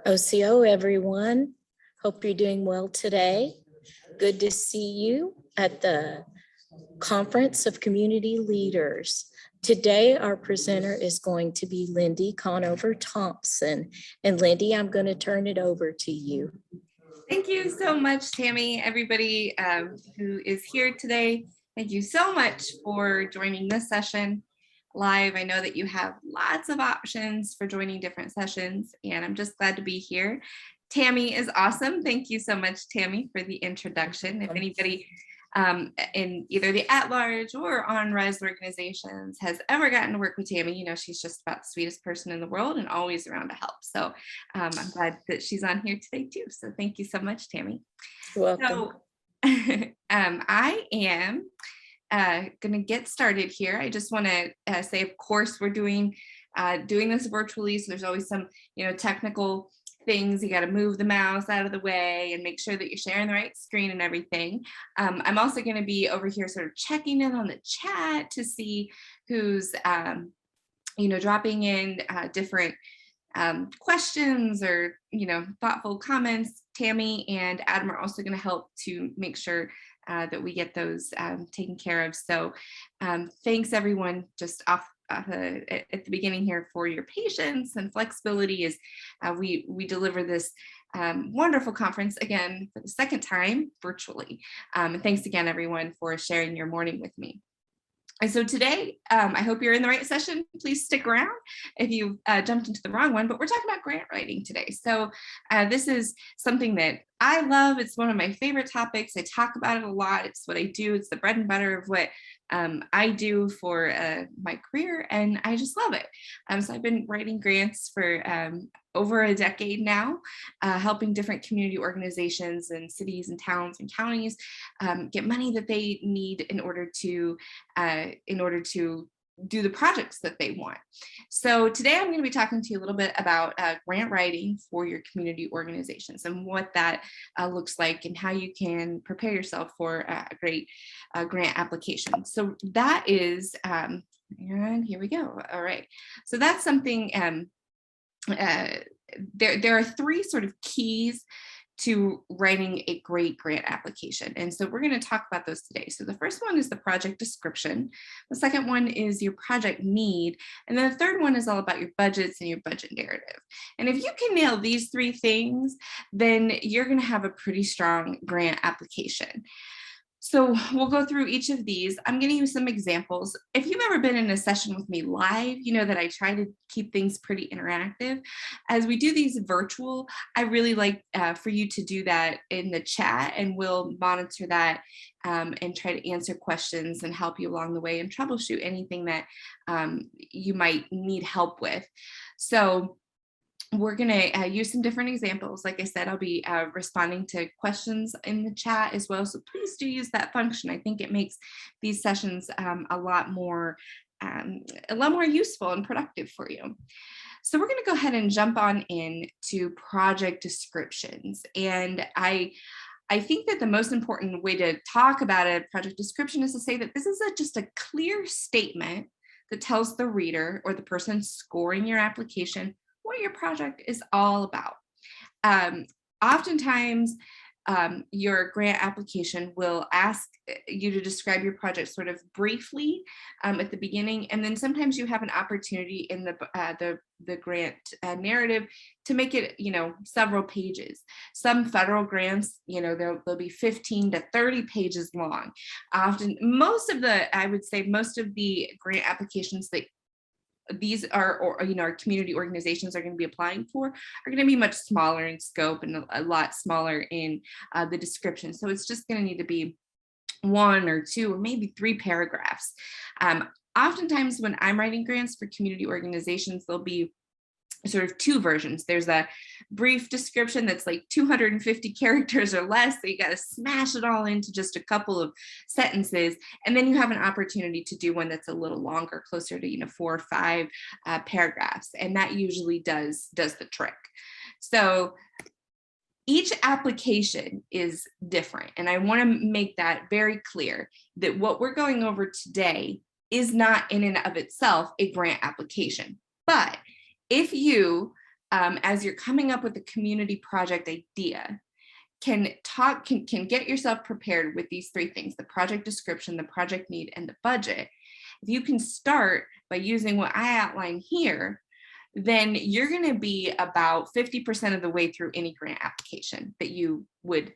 OCO, everyone. Hope you're doing well today. Good to see you at the Conference of Community Leaders. Today, our presenter is going to be Lindi Conover Thompson. And Lindi, I'm going to turn it over to you. Thank you so much, Tammy. Everybody who is here today, thank you so much for joining this session live. I know that you have lots of options for joining different sessions, and I'm just glad to be here. Tammy is awesome. Thank you so much, Tammy, for the introduction. If anybody in either the at-large or on-res organizations has ever gotten to work with Tammy, you know she's just about the sweetest person in the world and always around to help. So I'm glad that she's on here today too. So thank you so much, Tammy. You're welcome. So I am going to get started here. I just want to say, of course, we're doing this virtually, so there's always some technical things. You got to move the mouse out of the way and make sure that you're sharing the right screen and everything. I'm also going to be over here sort of checking in on the chat to see who's dropping in different questions or thoughtful comments. Tammy and Adam are also going to help to make sure that we get those taken care of. So thanks everyone just off at the beginning here for your patience and flexibility as we deliver this wonderful conference again for the second time virtually. And thanks again everyone for sharing your morning with me. And so today, I hope you're in the right session. Please stick around if you jumped into the wrong one, but we're talking about grant writing today. So this is something that I love. It's one of my favorite topics. I talk about it a lot. It's what I do. It's the bread and butter of what I do for my career, and I just love it. So I've been writing grants for over a decade now, helping different community organizations and cities and towns and counties get money that they need in order to do the projects that they want. So today I'm going to be talking to you a little bit about grant writing for your community organizations and what that looks like and how you can prepare yourself for a great grant application. So that is, and here we go. All right. So that's something, there are three sort of keys to writing a great grant application. And so we're going to talk about those today. So the first one is the project description. The second one is your project need. And then the third one is all about your budgets and your budget narrative. And if you can nail these three things, then you're going to have a pretty strong grant application. So we'll go through each of these. I'm going to use some examples. If you've ever been in a session with me live, you know that I try to keep things pretty interactive. As we do these virtual, I really like for you to do that in the chat, and we'll monitor that and try to answer questions and help you along the way and troubleshoot anything that you might need help with. So we're going to use some different examples. Like I said, I'll be responding to questions in the chat as well. So please do use that function. I think it makes these sessions a lot more useful and productive for you. So we're going to go ahead and jump on in to project descriptions. And I think that the most important way to talk about a project description is to say that this is just a clear statement that tells the reader or the person scoring your application what your project is all about. Oftentimes, your grant application will ask you to describe your project sort of briefly at the beginning, and then sometimes you have an opportunity in the grant narrative to make it, several pages. Some federal grants, they'll be 15 to 30 pages long. Often, I would say most of the grant applications that these are, our community organizations are going to be applying for are going to be much smaller in scope and a lot smaller in the description. So it's just going to need to be 1 or 2 or maybe 3 paragraphs. Oftentimes when I'm writing grants for community organizations, there'll be sort of 2 versions. There's a brief description that's like 250 characters or less, so you got to smash it all into just a couple of sentences, and then you have an opportunity to do one that's a little longer, closer to 4 or 5 paragraphs, and that usually does the trick. So each application is different, and I want to make that very clear that what we're going over today is not in and of itself a grant application. But if you as you're coming up with a community project idea, can get yourself prepared with these three things: the project description, the project need, and the budget. If you can start by using what I outline here, then you're going to be about 50% of the way through any grant application that you would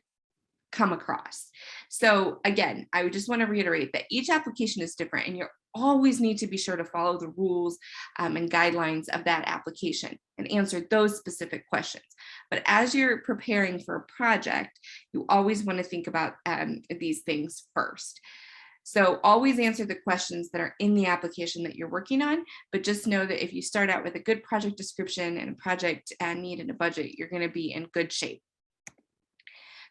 come across. So again, I would just want to reiterate that each application is different, and you always need to be sure to follow the rules and guidelines of that application and answer those specific questions. But as you're preparing for a project, you always want to think about these things first. So always answer the questions that are in the application that you're working on, but just know that if you start out with a good project description and a project need and a budget, you're going to be in good shape.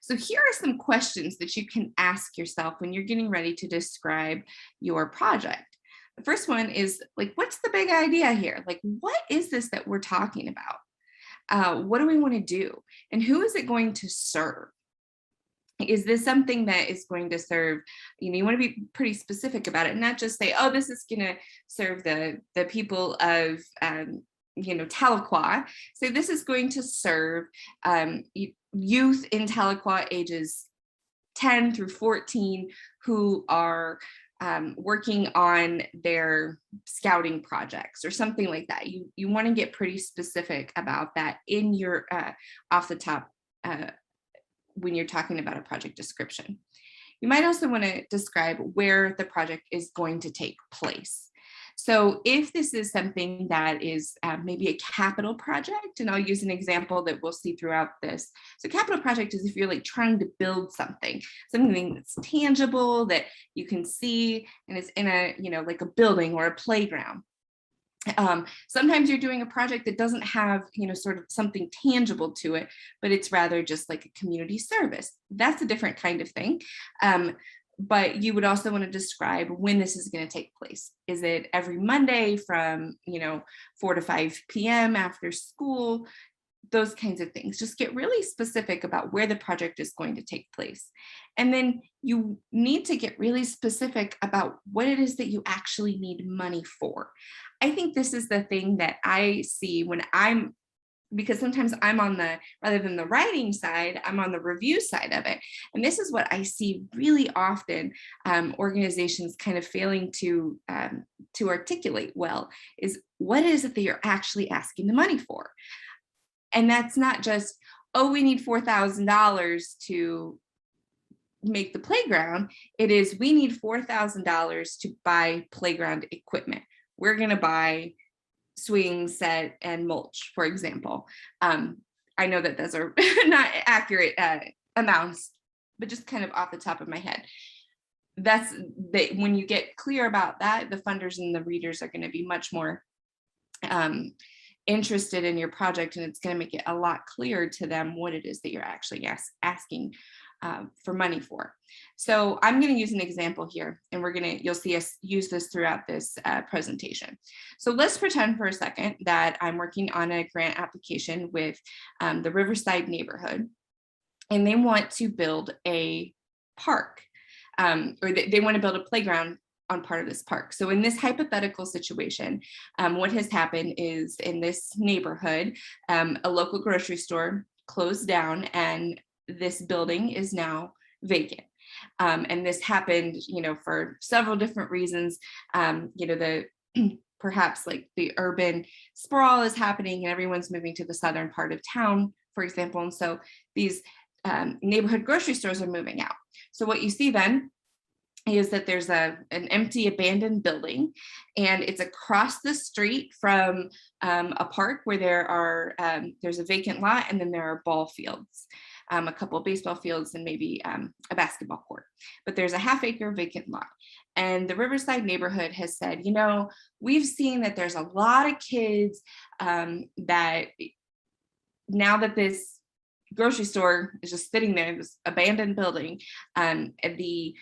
So here are some questions that you can ask yourself when you're getting ready to describe your project. The first one is like, what's the big idea here? Like, what is this that we're talking about? What do we want to do? And who is it going to serve? Is this something that is going to serve, you want to be pretty specific about it, not just say, oh, this is going to serve the people of, Tahlequah. So this is going to serve youth in Tahlequah ages 10 through 14 who are working on their scouting projects or something like that. You want to get pretty specific about that in your off the top when you're talking about a project description. You might also want to describe where the project is going to take place. So if this is something that is maybe a capital project, and I'll use an example that we'll see throughout this. So capital project is if you're like trying to build something that's tangible that you can see, and it's in a, like a building or a playground. Sometimes you're doing a project that doesn't have, sort of something tangible to it, but it's rather just like a community service. That's a different kind of thing. But you would also want to describe when this is going to take place. Is it every Monday from, 4 to 5 p.m. after school? Those kinds of things. Just get really specific about where the project is going to take place. And then you need to get really specific about what it is that you actually need money for. I think this is the thing that I see when because sometimes I'm on rather than the writing side, I'm on the review side of it. And this is what I see really often, organizations kind of failing to articulate well, is what is it that you're actually asking the money for? And that's not just, oh, we need $4,000 to make the playground. It is, we need $4,000 to buy playground equipment. We're going to buy swing set and mulch, for example. I know that those are not accurate amounts, but just kind of off the top of my head. When you get clear about that, the funders and the readers are going to be much more interested in your project, and it's going to make it a lot clearer to them what it is that you're actually asking for money for. So I'm going to use an example here, and you'll see us use this throughout this presentation. So let's pretend for a second that I'm working on a grant application with the Riverside neighborhood, and they want to build a park, or they want to build a playground on part of this park. So in this hypothetical situation, what has happened is in this neighborhood, a local grocery store closed down, and this building is now vacant. And this happened, for several different reasons. Perhaps like the urban sprawl is happening and everyone's moving to the southern part of town, for example. And so these neighborhood grocery stores are moving out. So what you see then is that there's an empty abandoned building, and it's across the street from a park where there's a vacant lot, and then there are ball fields. A couple of baseball fields and maybe a basketball court, but there's a half-acre vacant lot. And the Riverside neighborhood has said, we've seen that there's a lot of kids that now that this grocery store is just sitting there, this abandoned building, the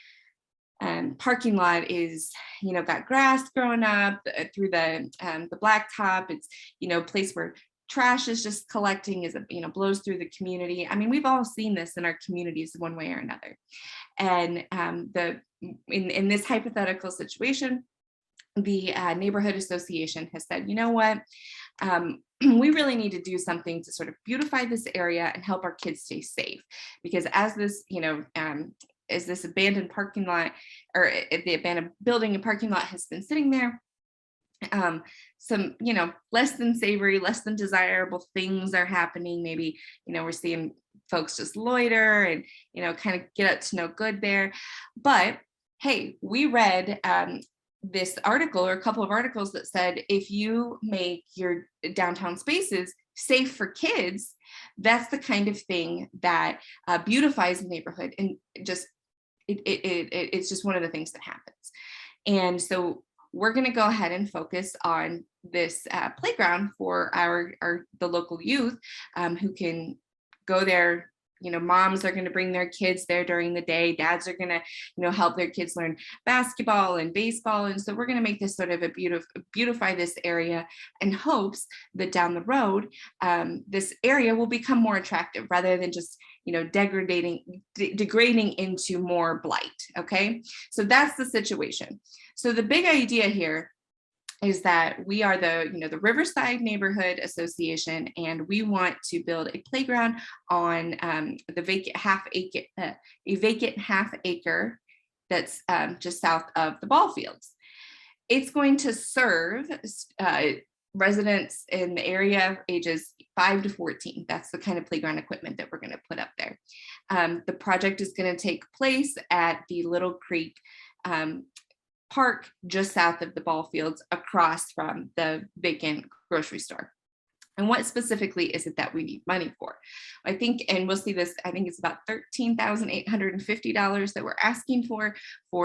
parking lot is, got grass growing up through the blacktop. It's, a place where trash is just collecting as it, blows through the community. I mean, we've all seen this in our communities one way or another. And in this hypothetical situation, the neighborhood association has said, you know what, we really need to do something to sort of beautify this area and help our kids stay safe. Because as this, as this abandoned parking lot, or the abandoned building and parking lot has been sitting there, some, less than savory, less than desirable things are happening. Maybe, we're seeing folks just loiter and, kind of get up to no good there. But hey, we read this article, or a couple of articles, that said if you make your downtown spaces safe for kids, that's the kind of thing that beautifies the neighborhood, and just it's just one of the things that happens. And so we're going to go ahead and focus on this playground for the local youth who can go there. Moms are going to bring their kids there during the day. Dads are going to, help their kids learn basketball and baseball. And so we're going to make this sort of beautify this area, in hopes that down the road, this area will become more attractive rather than just, degrading into more blight. Okay. So that's the situation. So the big idea here is that we are the Riverside Neighborhood Association, and we want to build a playground on the vacant half acre that's just south of the ball fields. It's going to serve residents in the area ages 5 to 14. That's the kind of playground equipment that we're going to put up there. The project is going to take place at the Little Creek park just south of the ball fields, across from the vacant grocery store. And what specifically is it that we need money for? I think, and we'll see this, I think it's about $13,850 that we're asking for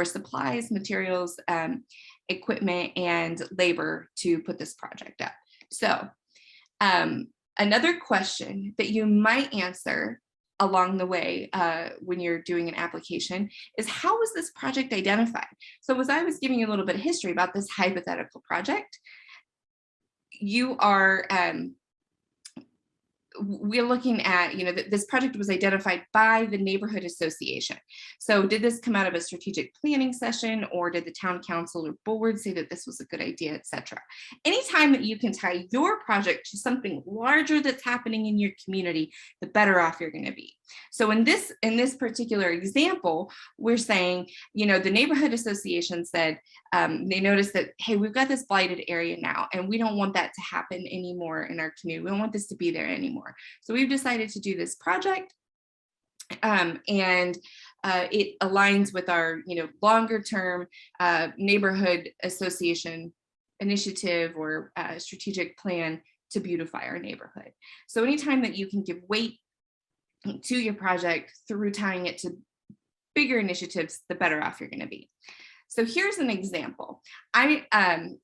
supplies, materials, equipment, and labor to put this project up. So another question that you might answer along the way when you're doing an application is, how was this project identified? So as I was giving you a little bit of history about this hypothetical project, we're looking at, this project was identified by the neighborhood association. So did this come out of a strategic planning session, or did the town council or board say that this was a good idea, etc.? Anytime that you can tie your project to something larger that's happening in your community, the better off you're going to be. So in this particular example, we're saying, the neighborhood association said they noticed that, hey, we've got this blighted area now, and we don't want that to happen anymore in our community. We don't want this to be there anymore. So we've decided to do this project, and it aligns with our, longer term neighborhood association initiative or strategic plan to beautify our neighborhood. So anytime that you can give weight to your project through tying it to bigger initiatives, the better off you're going to be. So here's an example. I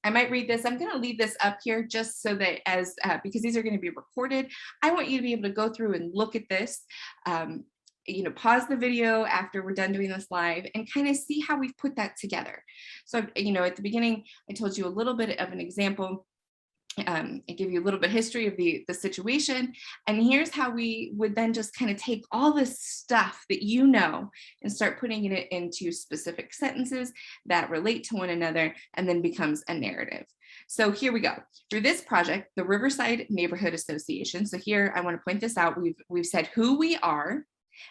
might read this. I'm going to leave this up here just so that because these are going to be recorded, I want you to be able to go through and look at this, pause the video after we're done doing this live and kind of see how we've put that together. So, at the beginning, I told you a little bit of an example. I give you a little bit of history of the situation, and here's how we would then just kind of take all this stuff that and start putting it into specific sentences that relate to one another, and then becomes a narrative. So here we go. Through this project, the Riverside Neighborhood Association. So here I want to point this out. We've said who we are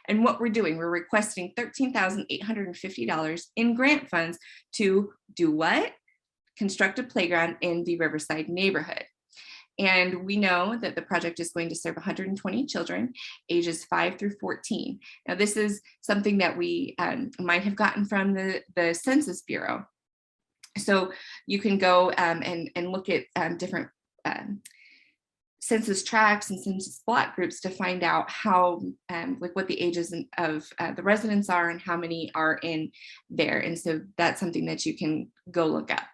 and what we're doing. We're requesting $13,850 in grant funds to do what? Construct a playground in the Riverside neighborhood. And we know that the project is going to serve 120 children ages 5 through 14. Now, this is something that we might have gotten from the Census Bureau. So you can go and look at different census tracts and census block groups to find out how, what the ages of the residents are and how many are in there. And so that's something that you can go look up.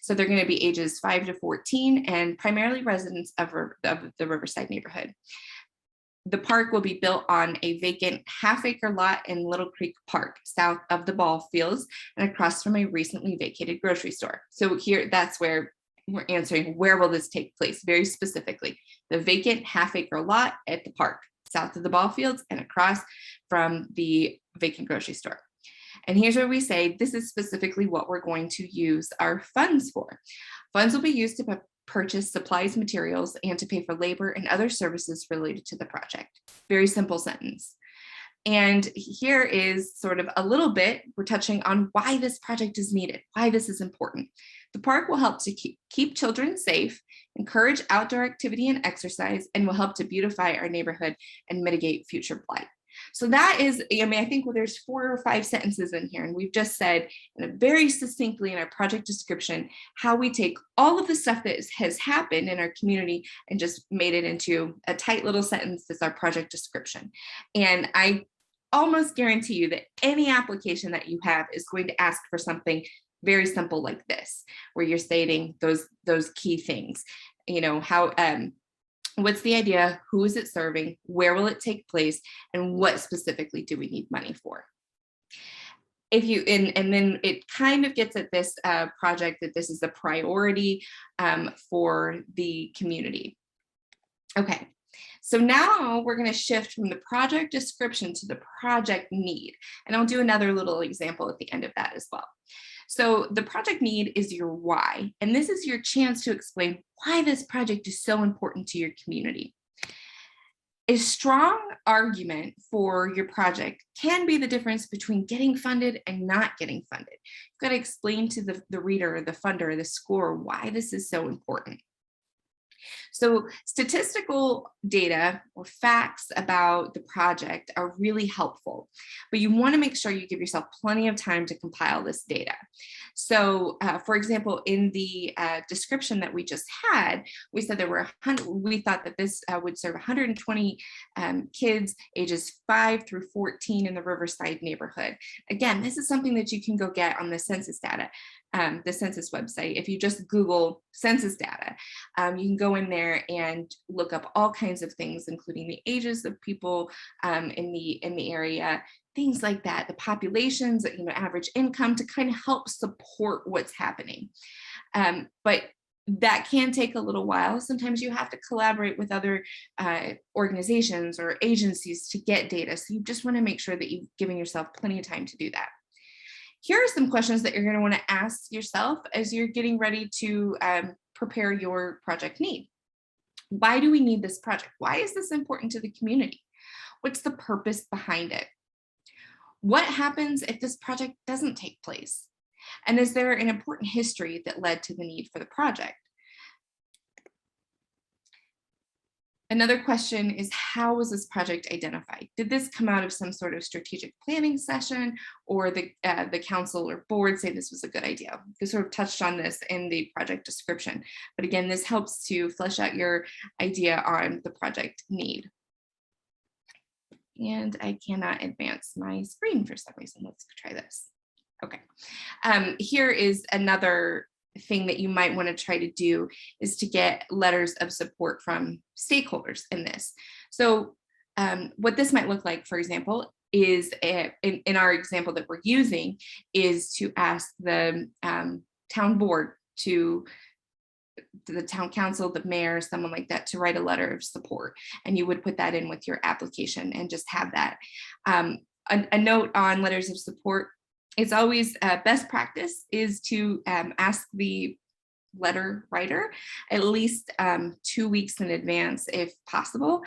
So they're going to be ages 5 to 14 and primarily residents of the Riverside neighborhood. The park will be built on a vacant half-acre lot in Little Creek Park, south of the ball fields and across from a recently vacated grocery store. So here, that's where we're answering, where will this take place? Very specifically, the vacant half-acre lot at the park, south of the ball fields and across from the vacant grocery store. And here's where we say, this is specifically what we're going to use our funds for. Funds will be used to purchase supplies, materials, and to pay for labor and other services related to the project. Very simple sentence. And here is sort of a little bit, we're touching on why this project is needed, why this is important. The park will help to keep children safe, encourage outdoor activity and exercise, and will help to beautify our neighborhood and mitigate future blight. So that is, I mean, I think there's 4 or 5 sentences in here, and we've just said very succinctly in our project description how we take all of the stuff that has happened in our community and just made it into a tight little sentence that's our project description. And I almost guarantee you that any application that you have is going to ask for something very simple like this, where you're stating those key things. You know, how what's the idea, who is it serving, where will it take place, and what specifically do we need money for? If you and then it kind of gets at this project that this is a priority for the community. Okay, so now we're going to shift from the project description to the project need, and I'll do another little example at the end of that as well. So the project need is your why, and this is your chance to explain why this project is so important to your community. A strong argument for your project can be the difference between getting funded and not getting funded. You've got to explain to the reader, the funder, the scorer, why this is so important. So statistical data or facts about the project are really helpful, but you want to make sure you give yourself plenty of time to compile this data. So for example, in the description that we just had, we said there were we thought that this would serve 120 kids ages 5 through 14 in the Riverside neighborhood. Again, this is something that you can go get on the census data. The census website. If you just Google census data, you can go in there and look up all kinds of things, including the ages of people in the area, things like that, the populations, average income, to kind of help support what's happening. But that can take a little while. Sometimes you have to collaborate with other organizations or agencies to get data. So you just want to make sure that you've given yourself plenty of time to do that. Here are some questions that you're going to want to ask yourself as you're getting ready to prepare your project need. Why do we need this project? Why is this important to the community? What's the purpose behind it? What happens if this project doesn't take place? And is there an important history that led to the need for the project? Another question is, how was this project identified? Did this come out of some sort of strategic planning session, or the council or board say this was a good idea? We sort of touched on this in the project description, but again, this helps to flesh out your idea on the project need. And I cannot advance my screen for some reason. Let's try this. Okay, here is another thing that you might want to try to do, is to get letters of support from stakeholders in this. So what this might look like, for example, is in our example that we're using, is to ask the town board, to the town council, the mayor, someone like that, to write a letter of support, and you would put that in with your application and just have that. A note on letters of support: it's always best practice is to ask the letter writer at least 2 weeks in advance if possible.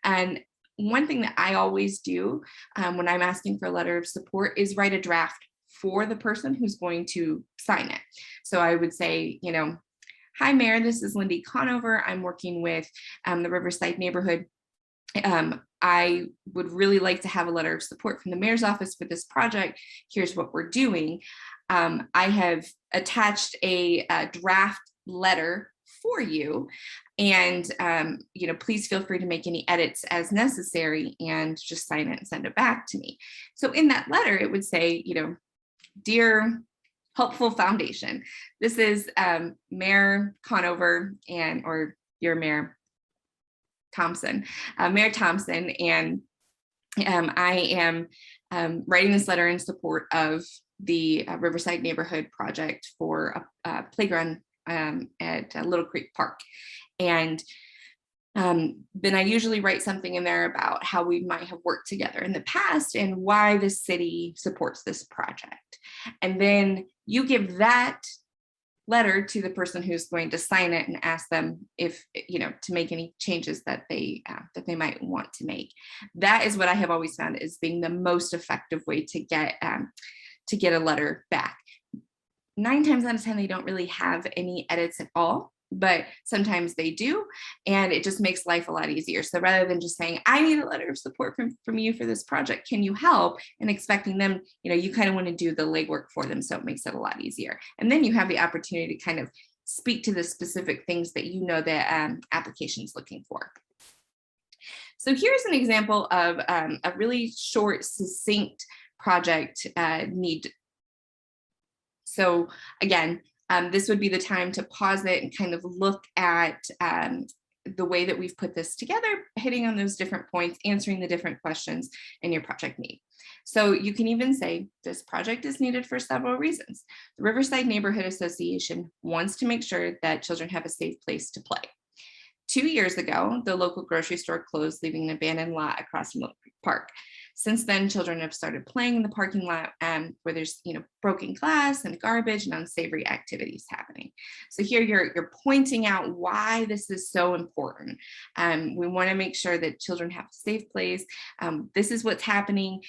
And one thing that I always do when I'm asking for a letter of support is write a draft for the person who's going to sign it. So I would say, hi, Mayor, this is Lindi Conover. I'm working with the Riverside neighborhood. I would really like to have a letter of support from the mayor's office for this project. Here's what we're doing. I have attached a draft letter for you, and please feel free to make any edits as necessary and just sign it and send it back to me. So in that letter, it would say, dear Helpful Foundation, this is Mayor Conover or your Mayor Thompson, Mayor Thompson, and I am writing this letter in support of the Riverside neighborhood project for a playground at Little Creek Park. And then I usually write something in there about how we might have worked together in the past and why the city supports this project. And then you give that letter to the person who's going to sign it and ask them if, to make any changes that they might want to make. That is what I have always found is being the most effective way to get a letter back. 9 times out of 10, they don't really have any edits at all, but sometimes they do, and it just makes life a lot easier. So rather than just saying, I need a letter of support from you for this project, can you help? And expecting them, you kind of want to do the legwork for them, so it makes it a lot easier. And then you have the opportunity to kind of speak to the specific things that the application's looking for. So here's an example of a really short, succinct project need. So again, this would be the time to pause it and kind of look at the way that we've put this together, hitting on those different points, answering the different questions in your project need. So you can even say, this project is needed for several reasons. The Riverside Neighborhood Association wants to make sure that children have a safe place to play. 2 years ago, the local grocery store closed, leaving an abandoned lot across from Little Creek Park. Since then, children have started playing in the parking lot where there's broken glass and garbage and unsavory activities happening. So here you're pointing out why this is so important. We want to make sure that children have a safe place. This is what's happening,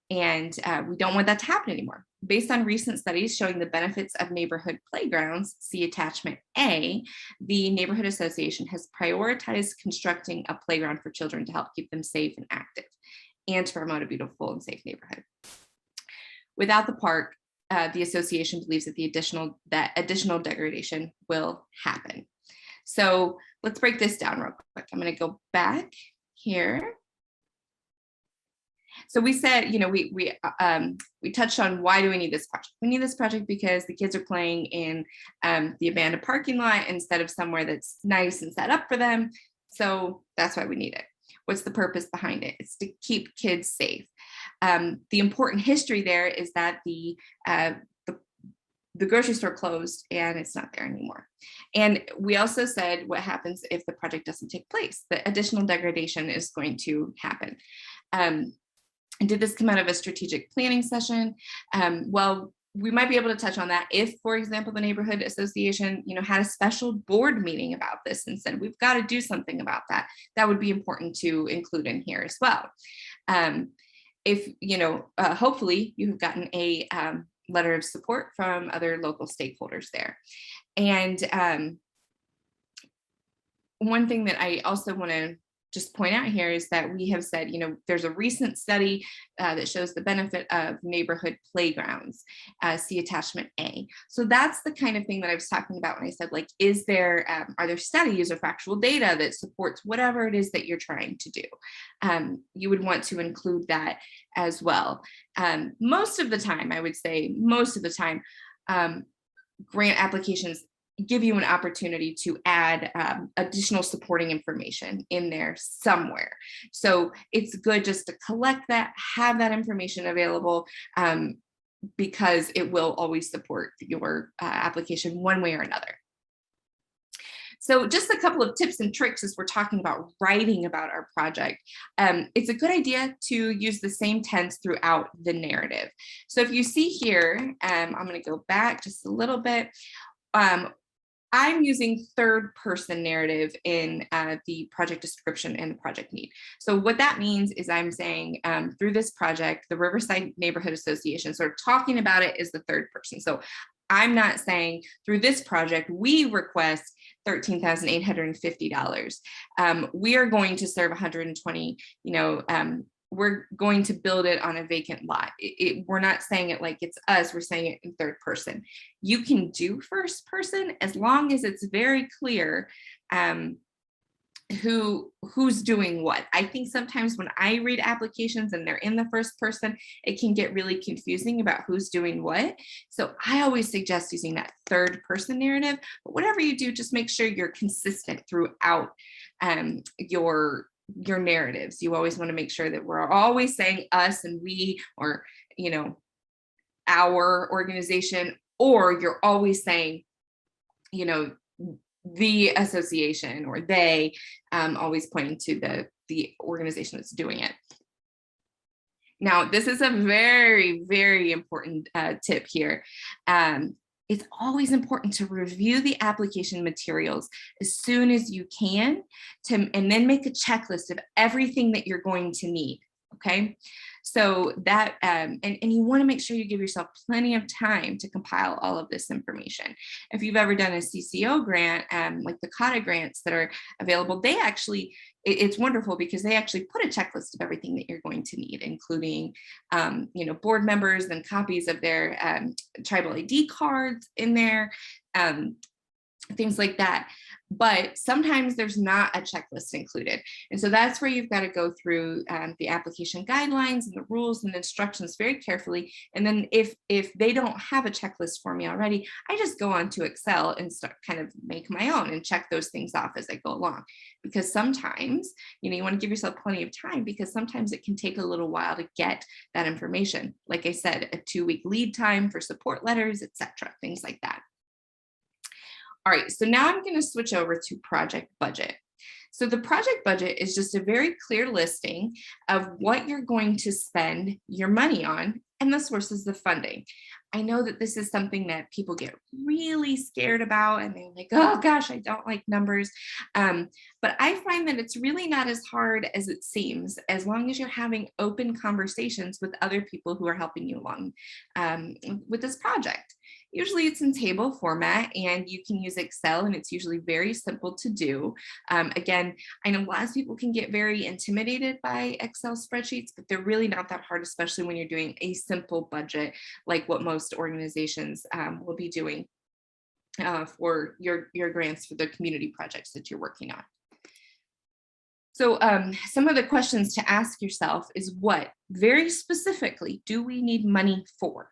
and we don't want that to happen anymore. Based on recent studies showing the benefits of neighborhood playgrounds, see attachment A, the Neighborhood Association has prioritized constructing a playground for children to help keep them safe and active, and to promote a beautiful and safe neighborhood. Without the park, the association believes that additional degradation will happen. So let's break this down real quick. I'm going to go back here. So we said, we touched on, why do we need this project? We need this project because the kids are playing in the abandoned parking lot instead of somewhere that's nice and set up for them. So that's why we need it. What's the purpose behind it? It's to keep kids safe. The important history there is that the grocery store closed and it's not there anymore. And we also said what happens if the project doesn't take place. The additional degradation is going to happen. Did this come out of a strategic planning session? Well, we might be able to touch on that if, for example, the neighborhood association, had a special board meeting about this and said, we've got to do something about that. That would be important to include in here as well. If, hopefully you have gotten a letter of support from other local stakeholders there. And one thing that I also want to just point out here is that we have said, there's a recent study that shows the benefit of neighborhood playgrounds, see attachment A. So that's the kind of thing that I was talking about when I said, like, are there studies or factual data that supports whatever it is that you're trying to do? You would want to include that as well. Most of the time, grant applications give you an opportunity to add additional supporting information in there somewhere. So it's good just to collect that, have that information available, because it will always support your application one way or another. So just a couple of tips and tricks as we're talking about writing about our project. It's a good idea to use the same tense throughout the narrative. So if you see here, I'm going to go back just a little bit. I'm using third person narrative in the project description and the project need. So what that means is I'm saying through this project, the Riverside Neighborhood Association, sort of talking about it as the third person. So I'm not saying through this project, we request $13,850. We are going to serve 120, we're going to build it on a vacant lot. We're not saying it like it's us, we're saying it in third person. You can do first person as long as it's very clear who's doing what. I think sometimes when I read applications and they're in the first person, it can get really confusing about who's doing what. So I always suggest using that third person narrative, but whatever you do, just make sure you're consistent throughout your narratives. You always want to make sure that we're always saying us and we, or our organization, or you're always saying the association or they, always pointing to the organization that's doing it. Now, this is a very, very important tip here. it's always important to review the application materials as soon as you can, and then make a checklist of everything that you're going to need. Okay, so that and you want to make sure you give yourself plenty of time to compile all of this information. If you've ever done a CCO grant, like the CATA grants that are available, they actually, it's wonderful because they actually put a checklist of everything that you're going to need, including board members and copies of their tribal ID cards in there, things like that. But sometimes there's not a checklist included. And so that's where you've got to go through the application guidelines and the rules and instructions very carefully. And then if they don't have a checklist for me already, I just go on to Excel and start kind of make my own and check those things off as I go along. Because sometimes, you want to give yourself plenty of time, because sometimes it can take a little while to get that information. Like I said, a 2-week lead time for support letters, etc., things like that. All right, so now I'm going to switch over to project budget. So the project budget is just a very clear listing of what you're going to spend your money on and the sources of funding. I know that this is something that people get really scared about, and they're like, oh gosh, I don't like numbers. But I find that it's really not as hard as it seems, as long as you're having open conversations with other people who are helping you along with this project. Usually it's in table format, and you can use Excel, and it's usually very simple to do. Again, I know lots of people can get very intimidated by Excel spreadsheets, but they're really not that hard, especially when you're doing a simple budget like what most organizations will be doing for your grants for the community projects that you're working on. So some of the questions to ask yourself is, what very specifically do we need money for?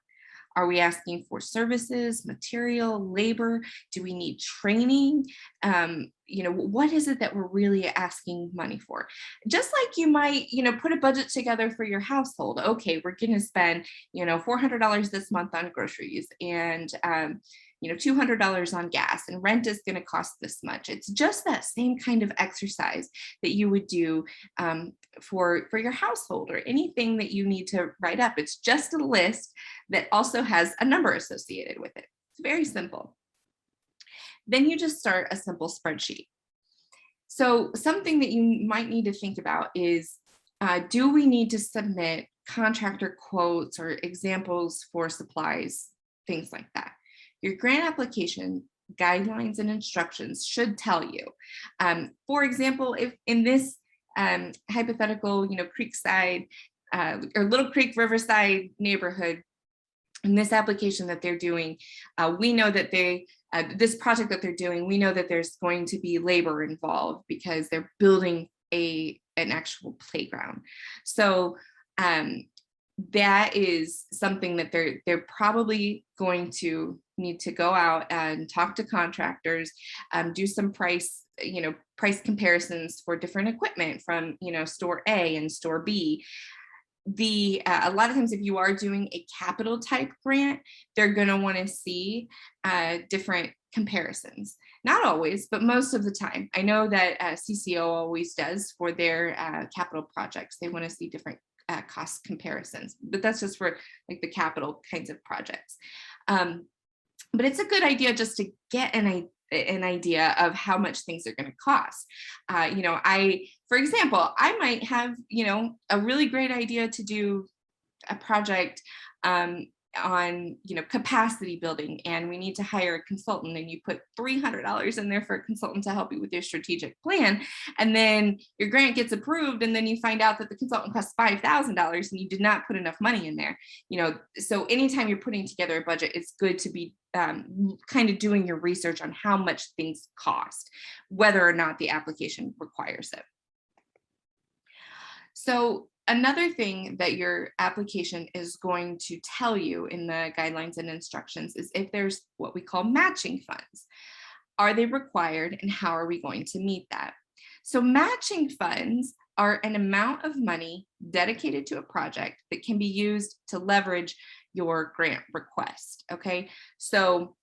Are we asking for services, material, labor? Do we need training? What is it that we're really asking money for? Just like you might, put a budget together for your household. Okay, we're going to spend, $400 this month on groceries, and $200 on gas, and rent is going to cost this much. It's just that same kind of exercise that you would do for your household, or anything that you need to write up. It's just a list that also has a number associated with it. It's very simple. Then you just start a simple spreadsheet. So something that you might need to think about is, do we need to submit contractor quotes or examples for supplies, things like that? Your grant application guidelines and instructions should tell you. For example, if in this hypothetical, Creekside or Little Creek Riverside neighborhood, in this application that they're doing, we know that this project that they're doing, we know that there's going to be labor involved because they're building an actual playground. So that is something that they're probably going to need to go out and talk to contractors, do some price comparisons for different equipment from store A and store B. A lot of times, if you are doing a capital type grant, they're going to want to see different comparisons. Not always, but most of the time. I know that CCO always does for their capital projects. They want to see different cost comparisons, but that's just for like the capital kinds of projects. But it's a good idea just to get an idea of how much things are going to cost. For example, I might have, a really great idea to do a project on capacity building, and we need to hire a consultant, and you put $300 in there for a consultant to help you with your strategic plan, and then your grant gets approved, and then you find out that the consultant costs $5,000 and you did not put enough money in there. So anytime you're putting together a budget, it's good to be kind of doing your research on how much things cost, whether or not the application requires it. So another thing that your application is going to tell you in the guidelines and instructions is if there's what we call matching funds. Are they required, and how are we going to meet that? So matching funds are an amount of money dedicated to a project that can be used to leverage your grant request. Okay, so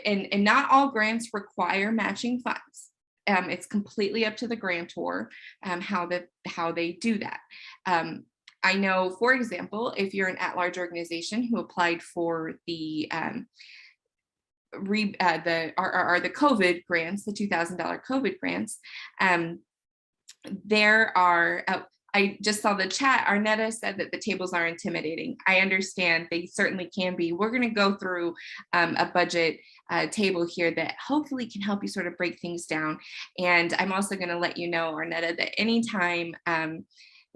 and not all grants require matching funds. It's completely up to the grantor how they do that. I know, for example, if you're an at-large organization who applied for the the COVID grants, the $2,000 COVID grants. There are, I just saw the chat, Arnetta said that the tables are intimidating. I understand they certainly can be. We're going to go through a budget table here that hopefully can help you sort of break things down. And I'm also going to let you know, Arnetta, that anytime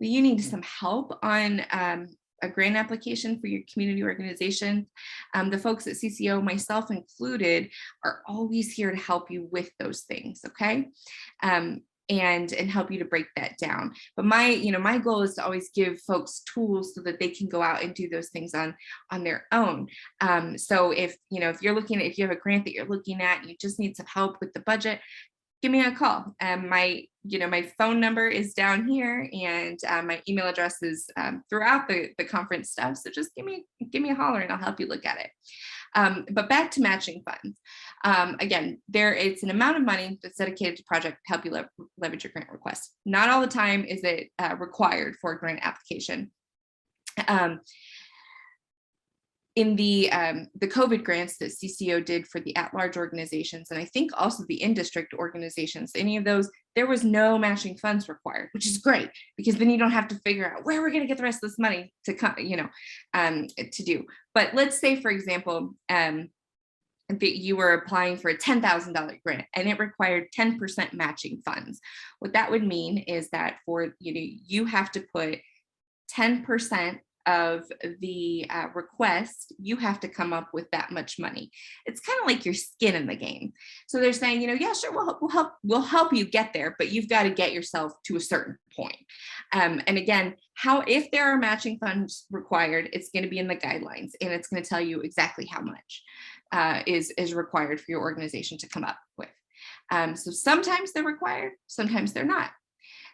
you need some help on a grant application for your community organization, the folks at CCO, myself included, are always here to help you with those things, okay? And help you to break that down. But my goal is to always give folks tools so that they can go out and do those things on their own. So if you have a grant that you're looking at, and you just need some help with the budget, give me a call. My phone number is down here, and my email address is throughout the conference stuff. So just give me a holler and I'll help you look at it. But back to matching funds. Again, it's an amount of money that's dedicated to project to help you leverage your grant request. Not all the time is it required for a grant application. In the COVID grants that CCO did for the at-large organizations, and I think also the in-district organizations, any of those, there was no matching funds required, which is great, because then you don't have to figure out where we're going to get the rest of this money to come, to do. But let's say, for example, that you were applying for a $10,000 grant and it required 10% matching funds. What that would mean is that you have to put 10% of the request, you have to come up with that much money. It's kind of like your skin in the game. So they're saying, yeah, sure, we'll help you get there, but you've got to get yourself to a certain point. And again, if there are matching funds required, it's going to be in the guidelines, and it's going to tell you exactly how much is required for your organization to come up with. So sometimes they're required, sometimes they're not.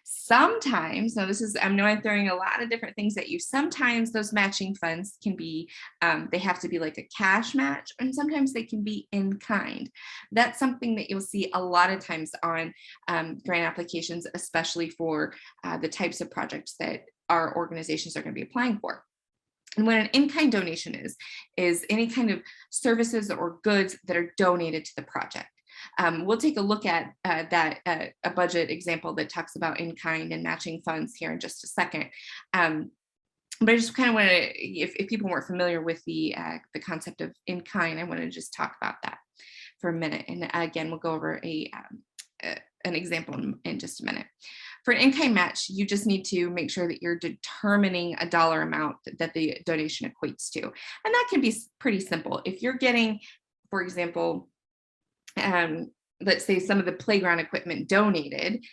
Sometimes, I know I'm throwing a lot of different things at you. Sometimes those matching funds can be, they have to be like a cash match, and sometimes they can be in kind. That's something that you'll see a lot of times on grant applications, especially for the types of projects that our organizations are going to be applying for. And what an in-kind donation is any kind of services or goods that are donated to the project. We'll take a look at a budget example that talks about in-kind and matching funds here in just a second. But I just kind of want to, if people weren't familiar with the concept of in-kind, I want to just talk about that for a minute. And again, we'll go over an example in just a minute. For an in-kind match, you just need to make sure that you're determining a dollar amount that the donation equates to. And that can be pretty simple. If you're getting, for example, let's say some of the playground equipment donated,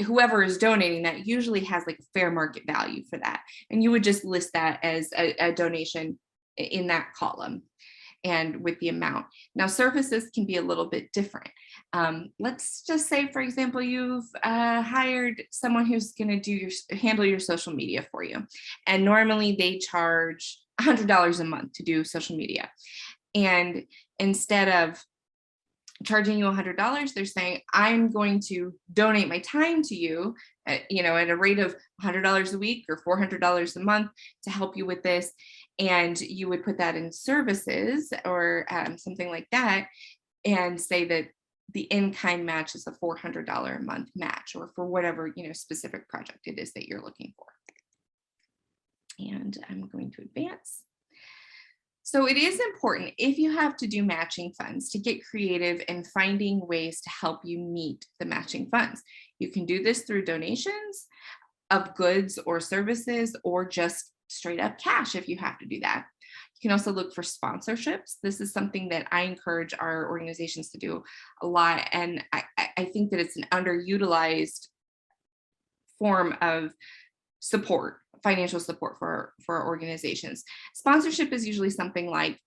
whoever is donating that usually has like fair market value for that. And you would just list that as a donation in that column and with the amount. Now, services can be a little bit different. Let's just say, for example, you've hired someone who's going to handle your social media for you. And normally they charge $100 a month to do social media. And instead of charging you $100, they're saying, I'm going to donate my time to you at a rate of $100 a week or $400 a month to help you with this. And you would put that in services or something like that, and say that the in-kind match is a $400 a month match, or for whatever specific project it is that you're looking for. And I'm going to advance. So it is important, if you have to do matching funds, to get creative in finding ways to help you meet the matching funds. You can do this through donations of goods or services, or just straight up cash if you have to do that. You can also look for sponsorships. This is something that I encourage our organizations to do a lot. And I think that it's an underutilized form of support, financial support for our organizations. Sponsorship is usually something like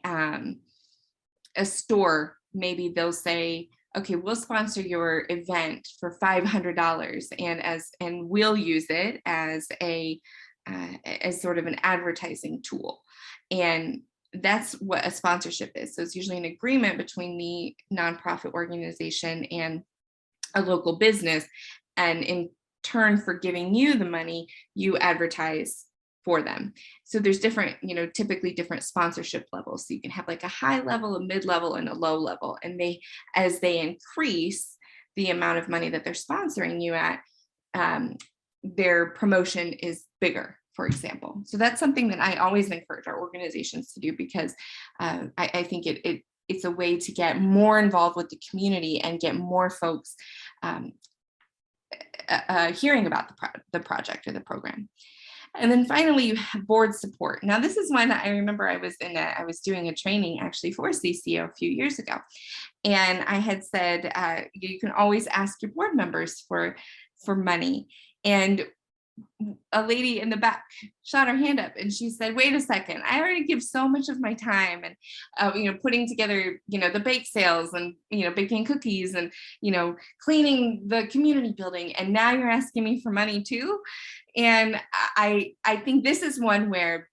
a store. Maybe they'll say, okay, we'll sponsor your event for $500, and we'll use it as sort of an advertising tool. And that's what a sponsorship is. So it's usually an agreement between the nonprofit organization and a local business, and in turn for giving you the money, you advertise for them. So there's different, typically different sponsorship levels. So you can have like a high level, a mid-level, and a low level. And as they increase the amount of money that they're sponsoring you at, their promotion is bigger, for example. So that's something that I always encourage our organizations to do, because I think it's a way to get more involved with the community and get more folks hearing about the project or the program. And then finally, you have board support. Now, this is one I remember I was doing a training actually for CCO a few years ago. And I had said, you can always ask your board members for money. And a lady in the back shot her hand up and she said, wait a second, I already give so much of my time and, putting together, the bake sales and, baking cookies and, cleaning the community building. And now you're asking me for money too. And I think this is one where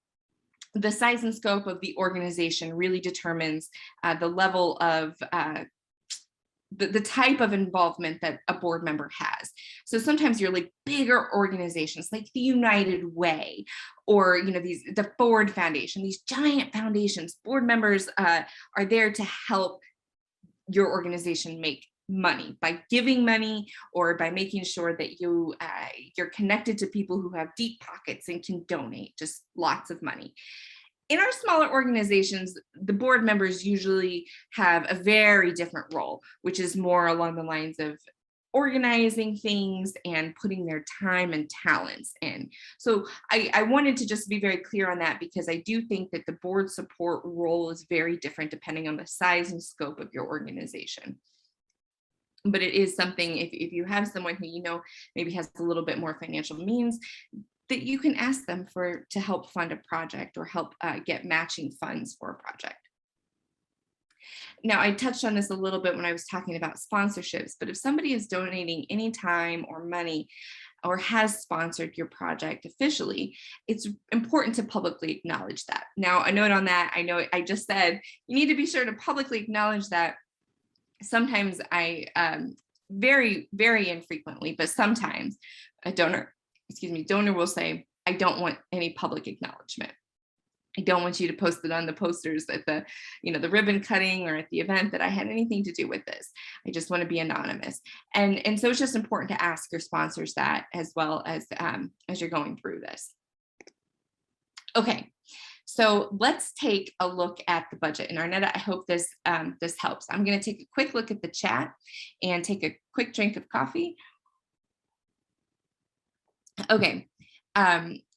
the size and scope of the organization really determines the level of the type of involvement that a board member has. So sometimes you're like bigger organizations like the United Way or the Ford Foundation, these giant foundations. Board members are there to help your organization make money by giving money or by making sure that you're connected to people who have deep pockets and can donate just lots of money. In our smaller organizations, the board members usually have a very different role, which is more along the lines of organizing things and putting their time and talents in. So I wanted to just be very clear on that, because I do think that the board support role is very different depending on the size and scope of your organization. But it is something, if you have someone who maybe has a little bit more financial means, that you can ask them to help fund a project or help get matching funds for a project. Now, I touched on this a little bit when I was talking about sponsorships, but if somebody is donating any time or money or has sponsored your project officially, it's important to publicly acknowledge that. Now, a note on that, I know I just said you need to be sure to publicly acknowledge that. Sometimes very, very infrequently, but sometimes a donor will say, I don't want any public acknowledgement. I don't want you to post it on the posters at the ribbon cutting or at the event that I had anything to do with this. I just want to be anonymous. And so it's just important to ask your sponsors that as well as you're going through this. Okay, so let's take a look at the budget. And Arnetta, I hope this helps. I'm going to take a quick look at the chat and take a quick drink of coffee. Okay,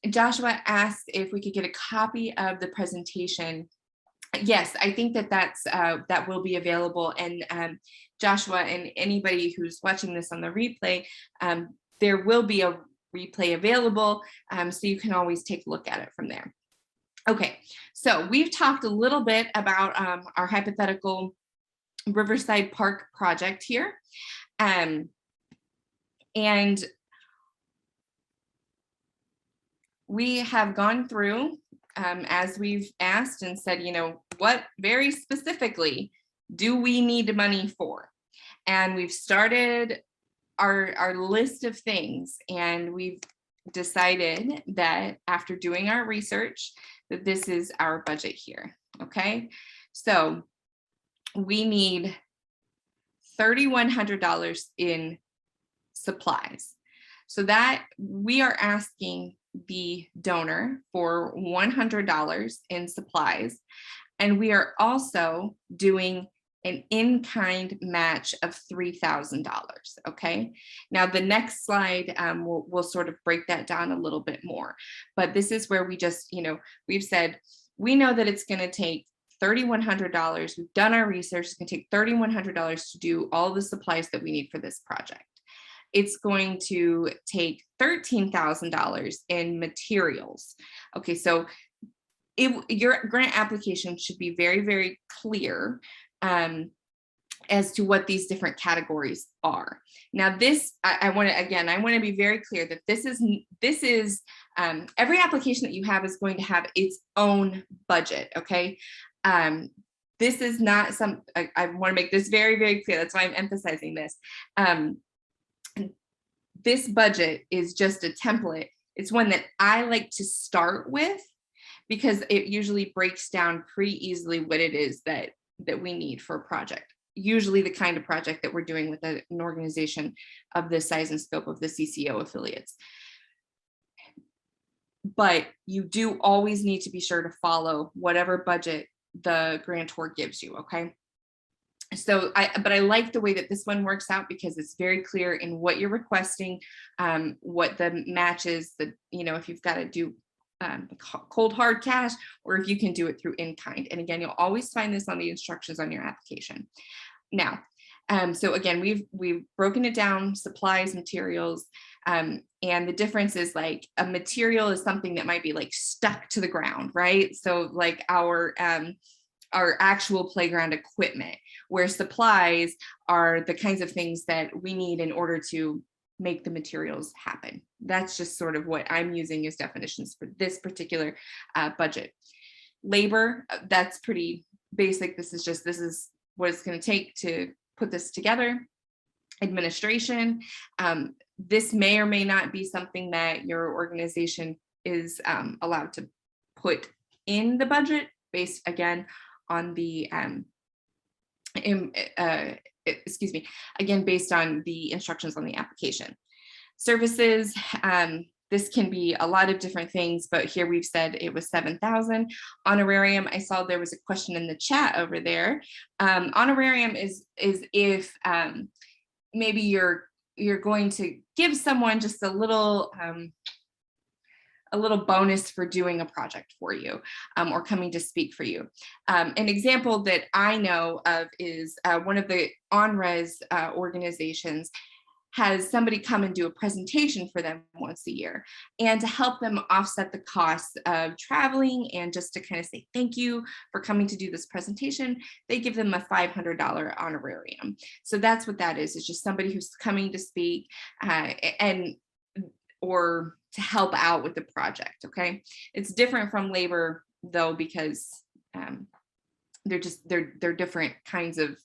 Joshua asked if we could get a copy of the presentation. Yes, I think that will be available. And Joshua and anybody who's watching this on the replay, there will be a replay available, so you can always take a look at it from there. Okay, so we've talked a little bit about our hypothetical Riverside Park project here. And we have gone through, as we've asked and said, what very specifically do we need money for? And we've started our list of things, and we've decided that after doing our research, that this is our budget here, okay? So we need $3,100 in supplies. So that we are asking the donor for $100 in supplies. And we are also doing an in-kind match of $3,000, okay? Now the next slide, we'll sort of break that down a little bit more, but this is where we just, we've said, we know that it's gonna take $3,100. We've done our research, it's gonna take $3,100 to do all the supplies that we need for this project. It's going to take $13,000 in materials. Okay, so your grant application should be very, very clear as to what these different categories are. Now this, I want to be very clear that this is every application that you have is going to have its own budget, okay? This is not I want to make this very, very clear. That's why I'm emphasizing this. This budget is just a template It's one that I like to start with because it usually breaks down pretty easily what it is that we need for a project. Usually the kind of project that we're doing with an organization of the size and scope of the CCO affiliates. But you do always need to be sure to follow whatever budget the grantor gives you, okay? So I like the way that this one works out because it's very clear in what you're requesting, what the match is, if you've got to do cold hard cash, or if you can do it through in kind. And again, you'll always find this on the instructions on your application. Now, so again, we've broken it down: supplies, materials, and the difference is like a material is something that might be like stuck to the ground, right? So like our actual playground equipment, where supplies are the kinds of things that we need in order to make the materials happen. That's just sort of what I'm using as definitions for this particular budget. Labor, that's pretty basic. This is what it's going to take to put this together. Administration, this may or may not be something that your organization is allowed to put in the budget based, again, on the based on the instructions on the application. Services, this can be a lot of different things, but here we've said it was 7,000. Honorarium, I saw there was a question in the chat over there. Honorarium is if maybe you're going to give someone just a little bonus for doing a project for you, or coming to speak for you. An example that I know of is one of the on-res organizations has somebody come and do a presentation for them once a year, and to help them offset the costs of traveling and just to kind of say thank you for coming to do this presentation, they give them a $500 honorarium. So that's what that is. It's just somebody who's coming to speak or to help out with the project. Okay, it's different from labor though, because they're different kinds of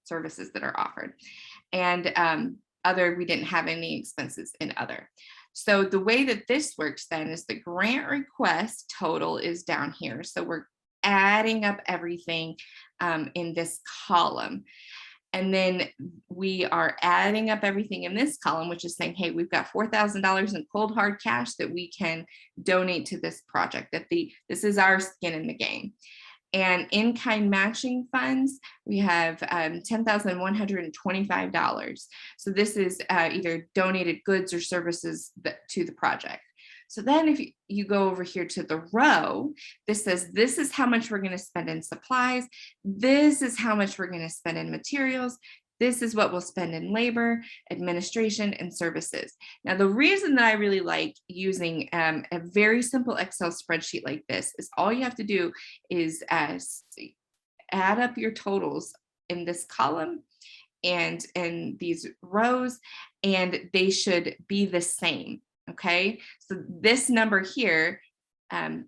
services that are offered. And we didn't have any expenses in other. So the way that this works then is the grant request total is down here. So we're adding up everything in this column. And then we are adding up everything in this column, which is saying, hey, we've got $4,000 in cold hard cash that we can donate to this project. This is our skin in the game. And in-kind matching funds, we have $10,125. So this is either donated goods or services to the project. So then if you go over here to the row, this says, this is how much we're going to spend in supplies. This is how much we're going to spend in materials. This is what we'll spend in labor, administration, and services. Now, the reason that I really like using a very simple Excel spreadsheet like this is all you have to do is add up your totals in this column and in these rows, and they should be the same. Okay, so this number here,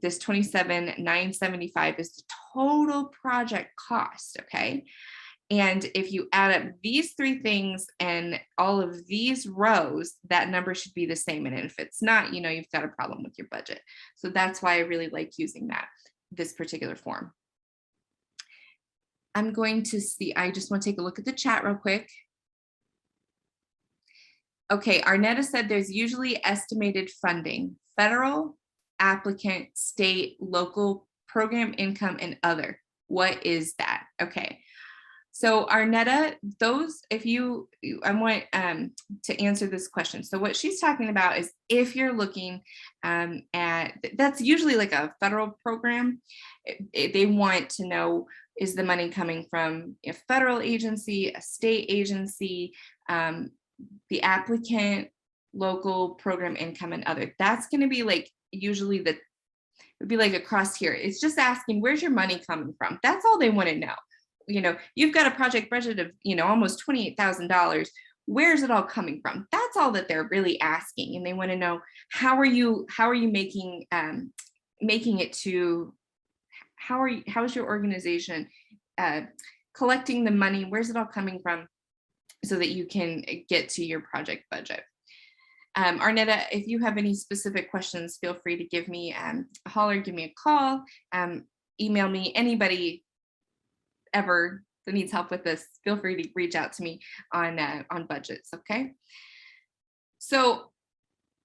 this $27,975 is the total project cost. Okay. And if you add up these three things and all of these rows, that number should be the same. And if it's not, you've got a problem with your budget. So that's why I really like using this particular form. I'm going to see, I just want to take a look at the chat real quick. Okay, Arnetta said there's usually estimated funding: federal, applicant, state, local, program income, and other. What is that? Okay. So Arnetta, I want to answer this question. So what she's talking about is if you're looking at, that's usually like a federal program. They want to know, is the money coming from a federal agency, a state agency, the applicant, local, program income, and other. That's going to be like usually it would be like across here. It's just asking, where's your money coming from? That's all they want to know. You've got a project budget of, almost $28,000. Where's it all coming from? That's all that they're really asking. And they want to know, how is your organization collecting the money? Where's it all coming from so that you can get to your project budget? Arnetta, if you have any specific questions, feel free to give me a holler, give me a call, email me. Anybody ever that needs help with this, feel free to reach out to me on budgets, okay? So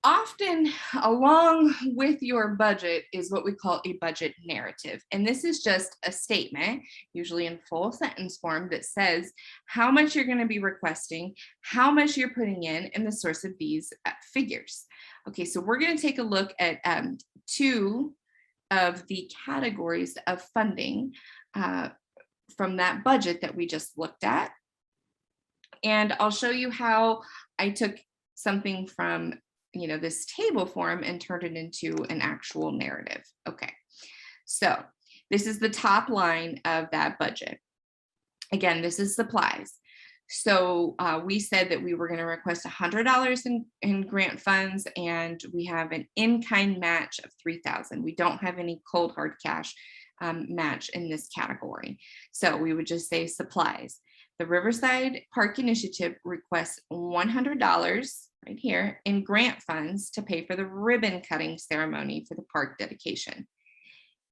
often along with your budget is what we call a budget narrative. And this is just a statement, usually in full sentence form, that says how much you're going to be requesting, how much you're putting in, and the source of these figures. Okay, so we're going to take a look at two of the categories of funding from that budget that we just looked at. And I'll show you how I took something from this table form and turned it into an actual narrative. Okay, so this is the top line of that budget. Again, this is supplies. So we said that we were going to request $100 in grant funds, and we have an in-kind match of $3,000. We don't have any cold hard cash match in this category. So we would just say supplies. The Riverside Park Initiative requests $100 right here in grant funds to pay for the ribbon cutting ceremony for the park dedication.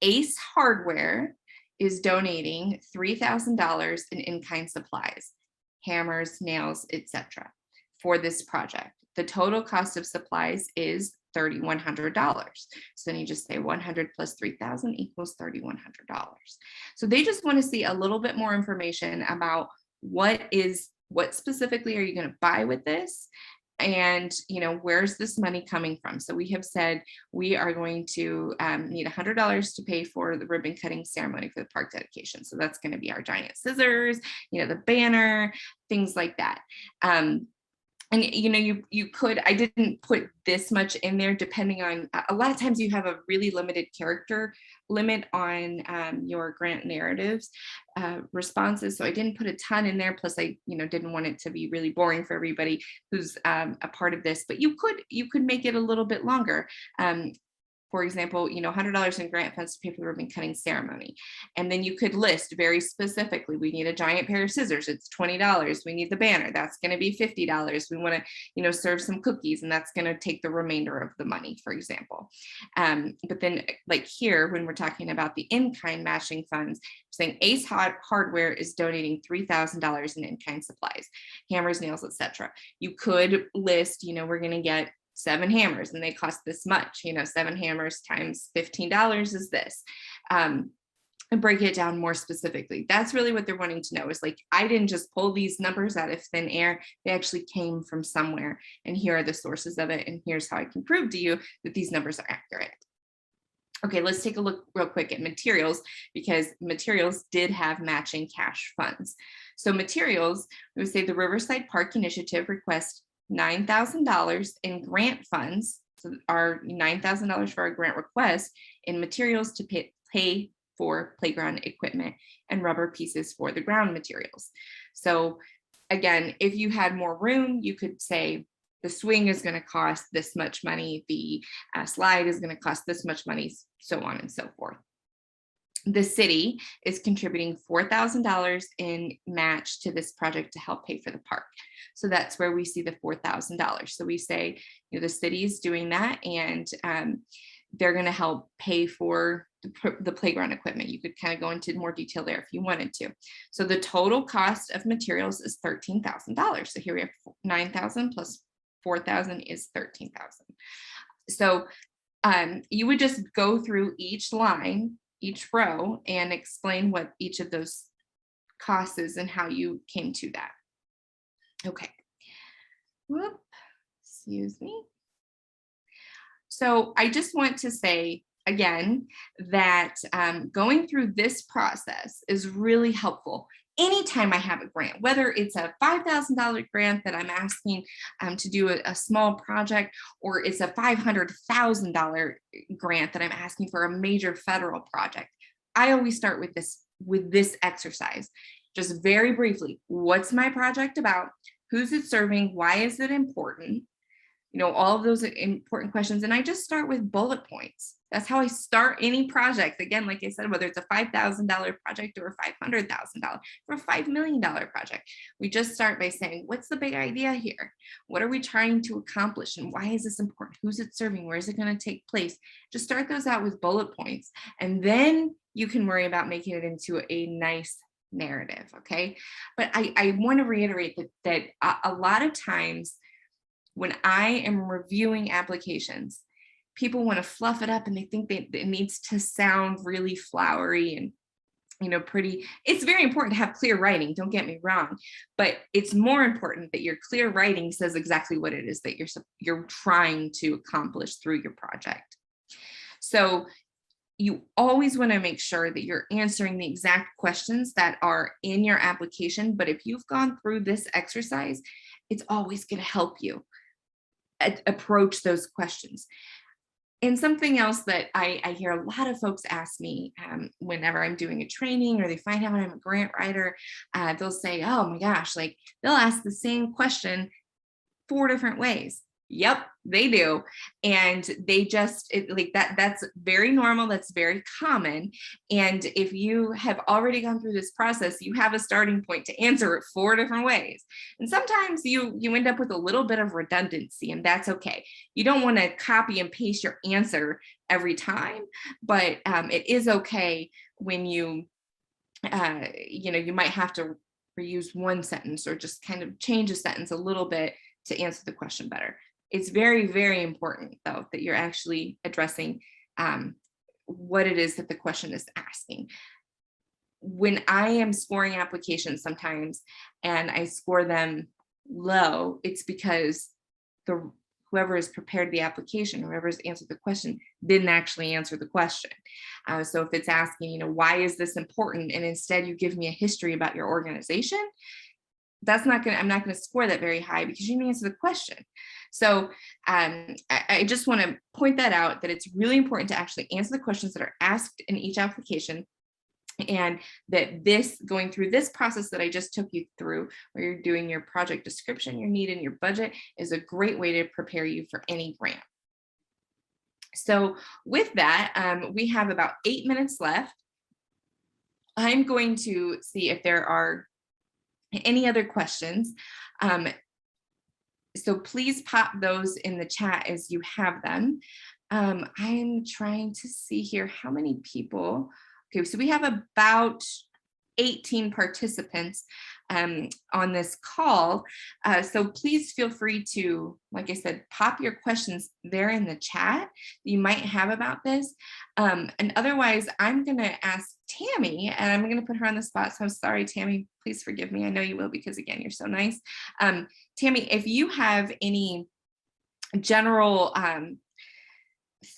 Ace Hardware is donating $3,000 in in-kind supplies, hammers, nails, etc. for this project. The total cost of supplies is $3,100. So then you just say 100 plus 3,000 equals $3,100. So they just want to see a little bit more information about what specifically are you going to buy with this, and where's this money coming from. So we have said we are going to need $100 to pay for the ribbon cutting ceremony for the park dedication. So that's going to be our giant scissors, the banner, things like that. And you could, I didn't put this much in there, depending on, a lot of times you have a really limited character limit on your grant narratives responses. So I didn't put a ton in there. Plus I, didn't want it to be really boring for everybody who's a part of this, but you could make it a little bit longer. For example, $100 in grant funds to pay for the ribbon cutting ceremony. And then you could list very specifically, we need a giant pair of scissors, it's $20. We need the banner, that's going to be $50. We want to, serve some cookies, and that's going to take the remainder of the money, for example. But then like here, when we're talking about the in-kind matching funds, saying Ace Hardware is donating $3,000 in in-kind supplies, hammers, nails, etc. You could list, we're going to get 7 hammers and they cost this much, 7 hammers times $15 is this, and break it down more specifically. That's really what they're wanting to know, is like, I didn't just pull these numbers out of thin air. They actually came from somewhere, and here are the sources of it. And here's how I can prove to you that these numbers are accurate. Okay, let's take a look real quick at materials, because materials did have matching cash funds. So materials, we would say the Riverside Park Initiative requests $9,000 in grant funds. So our $9,000 for our grant request in materials to pay for playground equipment and rubber pieces for the ground materials. So again, if you had more room, you could say the swing is going to cost this much money, the slide is going to cost this much money, so on and so forth. The city is contributing $4,000 in match to this project to help pay for the park. So that's where we see the $4,000. So we say, the city is doing that, and they're going to help pay for the playground equipment. You could kind of go into more detail there if you wanted to. So the total cost of materials is $13,000. So here we have 9,000 plus 4,000 is 13,000. So you would just go through each line, each row, and explain what each of those costs is and how you came to that. Okay. Whoop. Excuse me. So I just want to say again that going through this process is really helpful. Anytime I have a grant, whether it's a $5,000 grant that I'm asking to do a small project, or it's a $500,000 grant that I'm asking for a major federal project, I always start with this exercise. Just very briefly, what's my project about? Who's it serving? Why is it important? All of those important questions. And I just start with bullet points. That's how I start any project. Again, like I said, whether it's a $5,000 project or a $500,000 or a $5 million project, we just start by saying, what's the big idea here? What are we trying to accomplish? And why is this important? Who's it serving? Where is it going to take place? Just start those out with bullet points. And then you can worry about making it into a nice narrative. Okay. But I want to reiterate that a lot of times when I am reviewing applications, people want to fluff it up and they think that it needs to sound really flowery and, you know, pretty. It's very important to have clear writing, don't get me wrong, but it's more important that your clear writing says exactly what it is that you're trying to accomplish through your project. So you always want to make sure that you're answering the exact questions that are in your application. But if you've gone through this exercise, it's always going to help you approach those questions. And something else that I hear a lot of folks ask me whenever I'm doing a training or they find out I'm a grant writer, they'll say, oh my gosh, like they'll ask the same question 4 different ways. Yep, they do. And they just like that's very normal. That's very common. And if you have already gone through this process, you have a starting point to answer it 4 different ways. And sometimes you end up with a little bit of redundancy, and that's okay. You don't want to copy and paste your answer every time, but it is okay when you might have to reuse one sentence or just kind of change a sentence a little bit to answer the question better. It's very, very important, though, that you're actually addressing what it is that the question is asking. When I am scoring applications sometimes and I score them low, it's because whoever has prepared the application, whoever has answered the question, didn't actually answer the question. So if it's asking, why is this important? And instead you give me a history about your organization, I'm not going to score that very high because you didn't answer the question. So I just want to point that out, that it's really important to actually answer the questions that are asked in each application, and that going through this process that I just took you through, where you're doing your project description, your need, and your budget, is a great way to prepare you for any grant. So with that, we have about 8 minutes left. I'm going to see if there are any other questions. So please pop those in the chat as you have them. I'm trying to see here how many people. Okay, so we have about 18 participants on this call. So please feel free to, like I said, pop your questions there in the chat that you might have about this. And otherwise, I'm going to ask Tammy, and I'm going to put her on the spot. So I'm sorry, Tammy, please forgive me. I know you will, because again, you're so nice. Tammy, if you have any general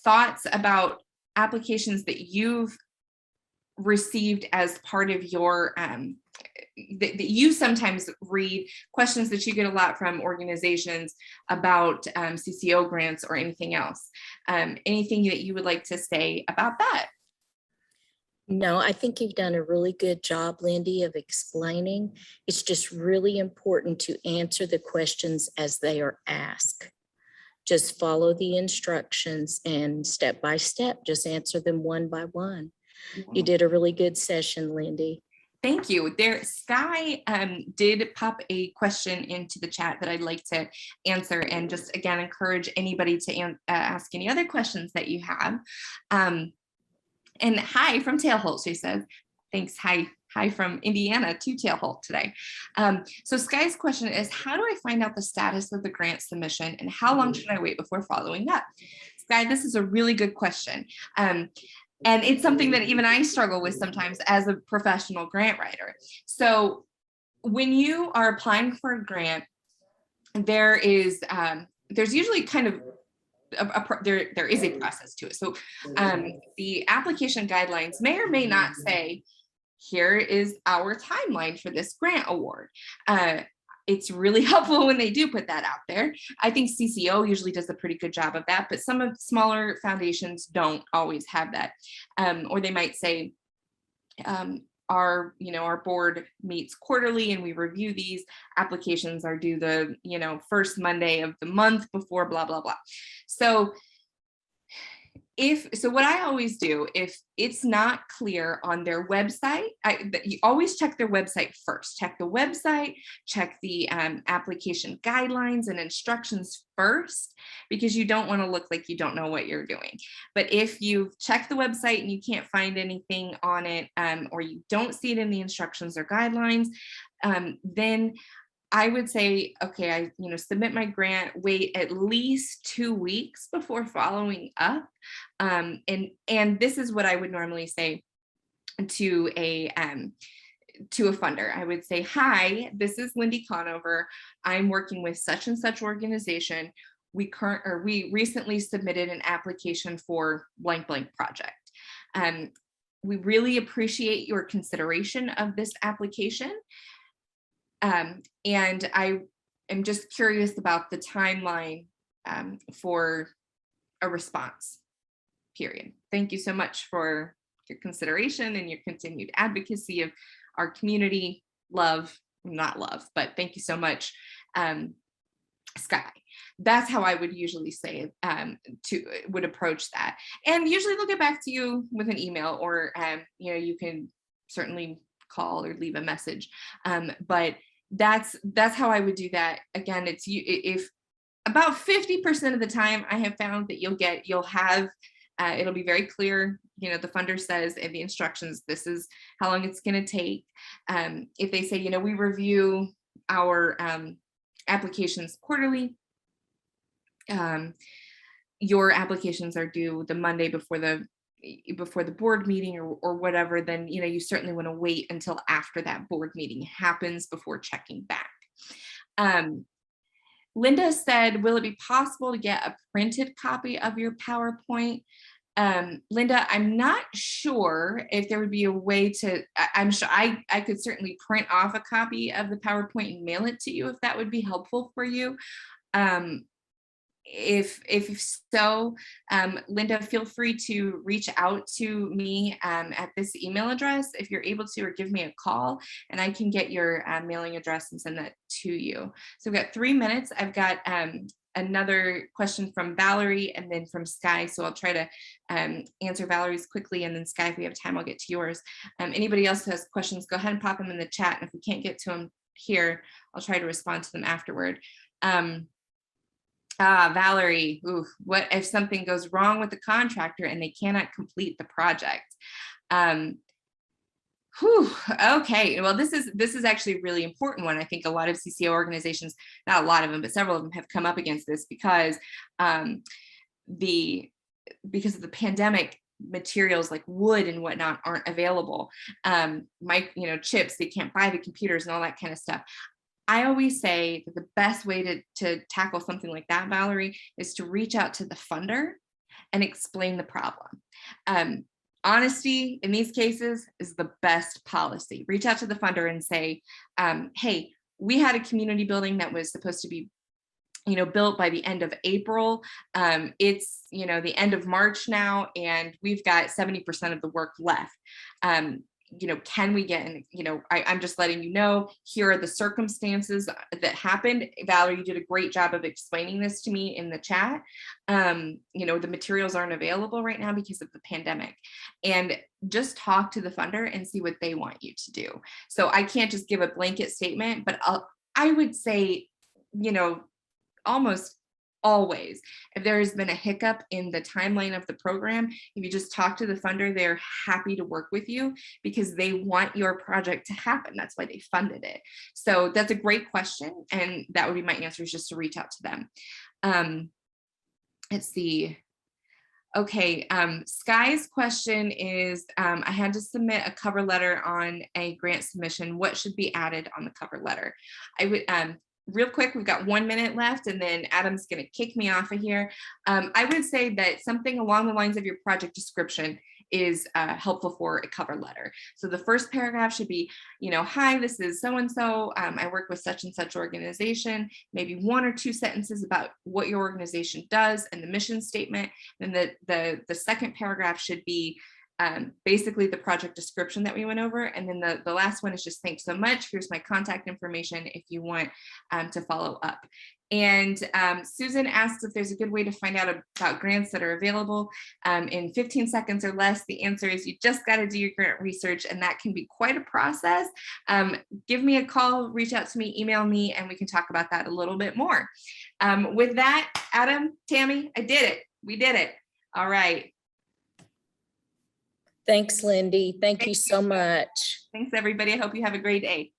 thoughts about applications that you've received as part of your that you sometimes read, questions that you get a lot from organizations about CCO grants or anything else, anything that you would like to say about that? No, I think you've done a really good job, Lindy, of explaining. It's just really important to answer the questions as they are asked. Just follow the instructions and step by step, just answer them one by one. You did a really good session, Lindy. Thank you. Sky did pop a question into the chat that I'd like to answer, and just again encourage anybody to ask any other questions that you have. And hi from Tailholt, she says. Thanks. Hi from Indiana to Tailholt today. So Sky's question is, how do I find out the status of the grant submission, and how long should I wait before following up? Sky, this is a really good question. And it's something that even I struggle with sometimes as a professional grant writer. So when you are applying for a grant, there's usually kind of there is a process to it. So the application guidelines may or may not say, here is our timeline for this grant award. It's really helpful when they do put that out there. I think CCO usually does a pretty good job of that, but some of smaller foundations don't always have that. Or they might say, our board meets quarterly and we review these applications are due the, first Monday of the month before blah, blah, blah. So what I always do, if it's not clear on their website, you always check their website first. Check the website, check the application guidelines and instructions first, because you don't want to look like you don't know what you're doing. But if you've checked the website and you can't find anything on it, or you don't see it in the instructions or guidelines, then I would say, okay, I submit my grant, wait at least 2 weeks before following up. And this is what I would normally say to a funder. I would say, hi, this is Lindi Conover. I'm working with such and such organization. We recently submitted an application for blank blank project. We really appreciate your consideration of this application. And I am just curious about the timeline for a response, period. Thank you so much for your consideration and your continued advocacy of our community. Not love, but thank you so much, Sky. That's how I would usually say would approach that. And usually they'll get back to you with an email, or you can certainly call or leave a message. But that's how I would do that. Again, if about 50% of the time I have found that you'll have it'll be very clear, the funder says in the instructions, this is how long it's going to take. If they say, we review our applications quarterly, your applications are due the Monday before the board meeting or whatever, then you certainly want to wait until after that board meeting happens before checking back. Linda said, will it be possible to get a printed copy of your PowerPoint? Linda, I'm not sure if there would be a way to, I'm sure I could certainly print off a copy of the PowerPoint and mail it to you if that would be helpful for you. If so, Linda, feel free to reach out to me at this email address if you're able to, or give me a call and I can get your mailing address and send that to you. So we've got 3 minutes. I've got another question from Valerie and then from Sky. So I'll try to answer Valerie's quickly, and then Sky, if we have time, I'll get to yours. Anybody else who has questions, go ahead and pop them in the chat. And if we can't get to them here, I'll try to respond to them afterward. Valerie, what if something goes wrong with the contractor and they cannot complete the project? Okay, well, this is actually a really important one. I think a lot of CCO organizations, not a lot of them, but several of them have come up against this because of the pandemic. Materials like wood and whatnot aren't available. Chips, they can't buy the computers and all that kind of stuff. I always say that the best way to tackle something like that, Valerie, is to reach out to the funder and explain the problem. Honesty in these cases is the best policy. Reach out to the funder and say, hey, we had a community building that was supposed to be built by the end of April. It's the end of March now, and we've got 70% of the work left. Can we get in, I'm just letting you know, here are the circumstances that happened. Valerie, you did a great job of explaining this to me in the chat. The materials aren't available right now because of the pandemic, and just talk to the funder and see what they want you to do. So I can't just give a blanket statement, but I would say, almost always, if there has been a hiccup in the timeline of the program, if you just talk to the funder, they're happy to work with you because they want your project to happen. That's why they funded it. So that's a great question, and that would be my answer, is just to reach out to them. Let's see. Okay, Sky's question is, I had to submit a cover letter on a grant submission. What should be added on the cover letter? I would real quick, we've got 1 minute left, and then Adam's going to kick me off of here. I would say that something along the lines of your project description is helpful for a cover letter. So the first paragraph should be, hi, this is so-and-so. I work with such and such organization. Maybe 1 or 2 sentences about what your organization does and the mission statement. And the second paragraph should be basically the project description that we went over. And then the last one is just thanks so much. Here's my contact information if you want to follow up. And Susan asked if there's a good way to find out about grants that are available in 15 seconds or less. The answer is you just got to do your grant research, and that can be quite a process. Give me a call, reach out to me, email me, and we can talk about that a little bit more. With that, Adam, Tammy, I did it. We did it. All right. Thanks, Lindy. Thank you so much. Thanks, everybody. I hope you have a great day.